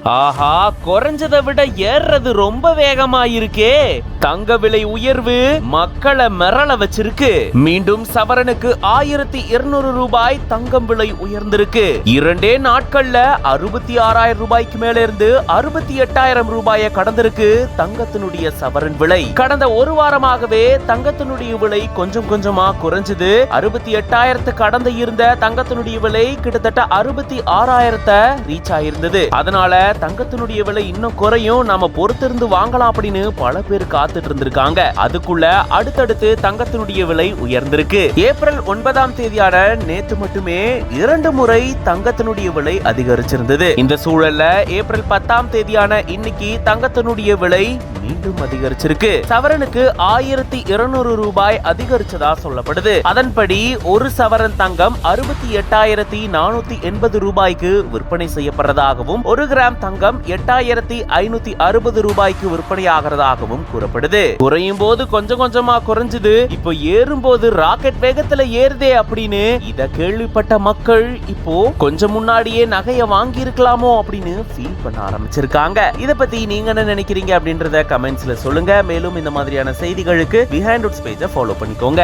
ஆஹா, குறைஞ்சதை விட ஏறது ரொம்ப வேகமா இருக்கே. தங்க விலை உயர்வு மக்களை மிரள வச்சிருக்கு. மீண்டும் சவரனுக்கு 1200 ரூபாய் தங்கம் விலை உயர்ந்திருக்கு. 2 நாட்கள்ல 66,000 ரூபாய்க்கு மேல இருந்து 68,000 ரூபாயை கடந்திருக்கு தங்கத்தினுடைய சவரன் விலை. கடந்த ஒரு வாரமாகவே தங்கத்தினுடைய விலை கொஞ்சம் கொஞ்சமா குறைஞ்சது. 68,000 கடந்து இருந்த தங்கத்தினுடைய விலை கிட்டத்தட்ட 66,000 ரீச் ஆயிருந்தது. அதனால தங்கத்தினுடைய விலை இன்னும் குறையும், நாம பொறுத்திருந்து வாங்கலாம் அப்படின்னு பல பேர் காத்துட்டு இருந்திருக்காங்க. அதுக்குள்ள அடுத்தடுத்து தங்கத்தினுடைய விலை உயர்ந்திருக்கு. ஏப்ரல் 9ஆம் தேதியான நேத்து மட்டுமே 2 முறை தங்கத்தினுடைய விலை அதிகரிச்சிருந்தது. இந்த சூழல்ல ஏப்ரல் 10ஆம் தேதியான இன்னைக்கு தங்கத்தினுடைய விலை மீண்டும் அதிகரிச்சிருக்கு. சவரனுக்கு 1200 ரூபாய் அதிகரிச்சதா சொல்லப்படுது. அதன்படி ஒரு சவரன் தங்கம் 68,480 ரூபாய்க்கு விற்பனை செய்யப்படுறதாகவும், 1 கிராம் தங்கம் 8,560 ரூபாய்க்கு விற்பனை ஆகிறதாகவும் கூறப்படுது. குறையும் போது கொஞ்சம் கொஞ்சமா குறைஞ்சது, இப்போ ஏறும் போது ராக்கெட் வேகத்துல ஏறுதே அப்படின்னு இத கேள்விப்பட்ட மக்கள் இப்போ கொஞ்சம் முன்னாடியே நகையை வாங்கி இருக்கலாமோ அப்படின்னு ஃபீல் பண்ண ஆரம்பிச்சிருக்காங்க. இத பத்தி நீங்க என்ன நினைக்கிறீங்க அப்படின்றத கமெண்ட்ஸ்ல சொல்லுங்க. மேலும் இந்த மாதிரியான செய்திகளுக்கு பிஹைண்ட் ரூட்ஸ் பேஜை ஃபாலோ பண்ணிக்கோங்க.